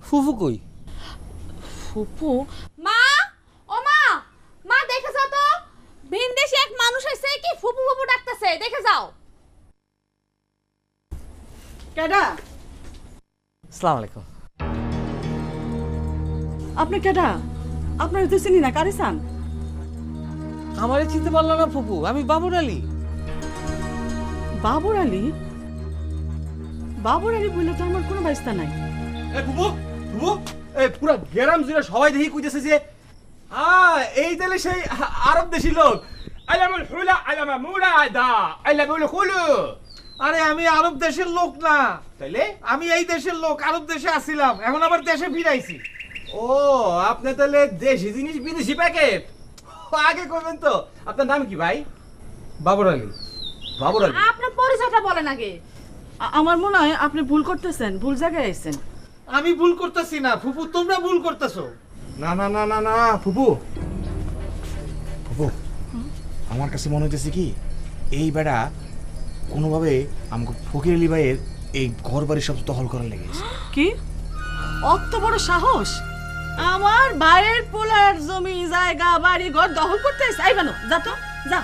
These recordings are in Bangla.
ফুফু কই? ফুপু? মা, ও মা, মা দেখে যাও তো, ভিনদেশি এক মানুষ আছে কি ফুপু ফুপু ডাকতেছে, দেখে যাও। কেডা? আসসালামু আলাইকুম। আপনি কেডা? আপনার তো চিনি না, কারে চান? আমারে চিনতে পারলো না ফুপু, আমি বাবুর আলী। বাবুর আলী? বাবুর আলী বললে তো আমার কোনো ব্যবস্থা নাই। এই ফুফু, ফুফু, এই পুরো গ্রাম জুড়ে সবাই দেখি কইতেছে যে এই তাহলে সেই আরব দেশি লোক। আলামুল হুলা আলামা মুরাদা আলামুল হুলু। আরে আমি আরব দেশের লোক না, তাইলে আমি এই দেশের লোক, আরব দেশে আসছিলাম, এখন আবার দেশে ফিরাইছি। ও আপনি তাহলে দেশি জিনিস বিদেশি প্যাকেট। আগে কইবেন তো আপনার নাম কি ভাই? বাবুর আলী। বাবুর আলী। আপনার পরিচয়টা বলেন আগে। আমার মনে হয় আপনি ভুল করতেছেন, ভুল জায়গায় আছেন। আমি ভুল করতেছি না ফুফু, তোমরা ভুল করতেছো। না না না না না ফুপু, ফুপু আমার কাছে মনে হইতেছে কি এই বেড়া কোনোভাবে আমাকে ফকির আলী ভাইয়ের এই ঘর বাড়ি সব দখল করার লেগেছে। কি অত বড় সাহস? আমার ভাইয়ের পোলার জমি জায়গা বাড়ি ঘর দখল করতে আইছে? আইবানো, যা তো, যা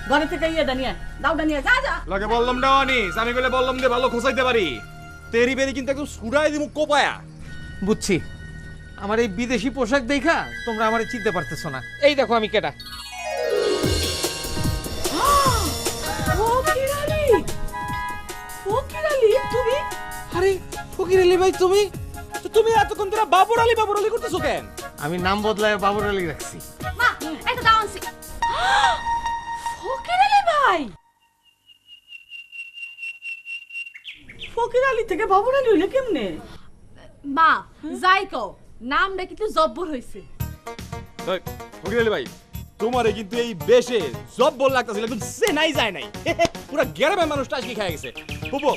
ঘরে থেকে ইয়েটা নিয়ে আয়, দাউটা নিয়ে যা যা। লাগে বললাম ডাওয়ানিস, আমি বলে বললাম যে ভালো খোঁচাইতে পারি। তেরি বেরি কিন্তু একদম সুরাই দিমু কোপায়া। বুঝছি, আমার এই বিদেশি পোশাক দেখা তোমরা আমারে চিনতে পারতেছো না। এই দেখো আমি কেডা। ফকির আলী, ফকির আলী তুমি? আরে ফকির আলী ভাই তুমি? তো তুমি এতক্ষণ ধরে বাবুর আলী করতেছো কেন? আমি নাম বদলায় বাবুর আলী রাখছি। মা, এটা দাও আনছি। ফকির আলী ভাই? ফকির আলী থেকে বাবুর আলী হইলে কেমনে? মা, যাই কও, নামটা কিন্তু জব্বর হইছে। ফকির আলী ভাই তোমারে কিন্তু এই বেশে জব্বর লাগতাছিল, একদম চেনাই যায় নাই। পুরো গ্রামের মানুষটা আজকে খেয়ে গেছে। ফুপু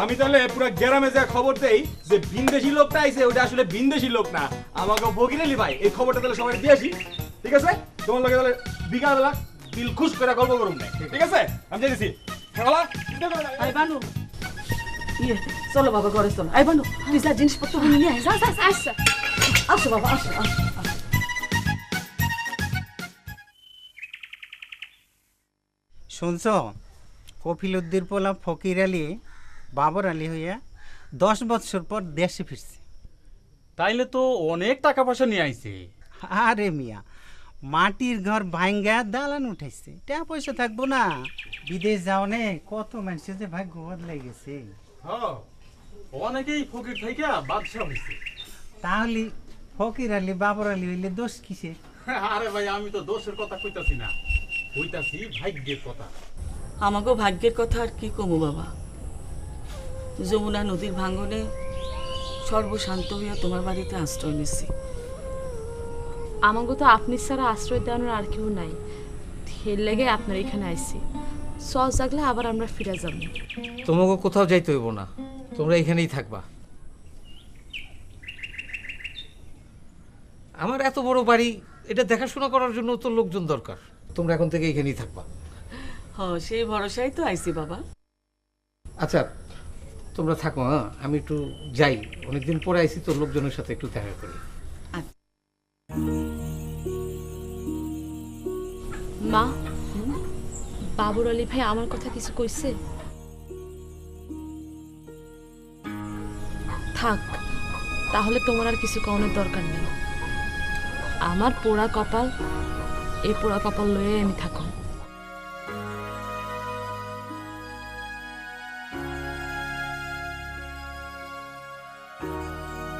আমি তাহলে পুরো গ্রামে যা খবর দেই যে ভিনদেশি লোকটা আইছে ওটা আসলে ভিনদেশি লোক না, আমাকে ফকির আলী ভাই, এই খবরটা তাহলে সবাই দিয়ে আসি। ঠিক আছে, তোমার লগে তাহলে বিকালবেলা দিল খুশ করে গল্প করুন না, ঠিক আছে? আমি যাইতেছি। আই বানু, ইয়ে চলো বাবা ঘরে চলো। আই বানু, তুই যা জিনিসপত্র নিয়ে আয়, যা যা যা। আচ্ছা। আসো বাবা, আসো আসো। শুনছ, কপিল উদ্দির পোলা ফকির আলী বাবর আলী হইয়া 10 বছর পর দেশে ফিরছে। তাইলে তো অনেক টাকা পয়সা নিয়ে আইছে। আরে মিয়া, মাটির ঘর ভাঙ্গা দালান উঠাইছে, টাকা পয়সা থাকবো না? বিদেশ যাওনে কত মানুষের যে ভাগ্য বদলাই গেছে। হ্যাঁ, অনেকেই ফকির থেকে বাদশা হইছে। তাহলে ফকির আলী বাবর আলী হইলে দোষ কিসে? আরে ভাই, আমি তো দোষের কথা কইতাছি না, কইতাছি ভাগ্যের কথা। আমাকেও ভাগ্যের কথা আর কি কমু বাবা। যমুনা নদীর ভাঙনে সর্বশান্ত হইয়া তোমার বাড়িতে আশ্রয় নিছি। আমাকে তো আপনি ছাড়া আশ্রয় দেওয়ানোর আর কেউ নাই, এর লেগে আপনার এখানে আইছি। সস জাগলে আবার আমরা ফিরে যাব। তোমাকে কোথাও যাইতে হইব না, তোমরা এখানেই থাকবা। আমার এত বড় বাড়ি, এটা দেখাশোনা করার জন্য তো লোকজন দরকার। তোমরা এখন থেকে এখানেই থাকবা। হ্যাঁ, সেই ভরসাই তো আইছি বাবা। আচ্ছা তোমরা থাকো, হ্যাঁ আমি একটু যাই, অনেকদিন পরে আইছি তো, লোকজনের সাথে একটু দেখা করি। মা, বাবুর আলী ভাই আমার কথা কিছু কইছে? থাক, তাহলে তোমার আর কিছু কওয়ানোর দরকার নেই। আমার পোড়া কপাল, এই পোড়া কপাল লয়ে আমি থাকুন।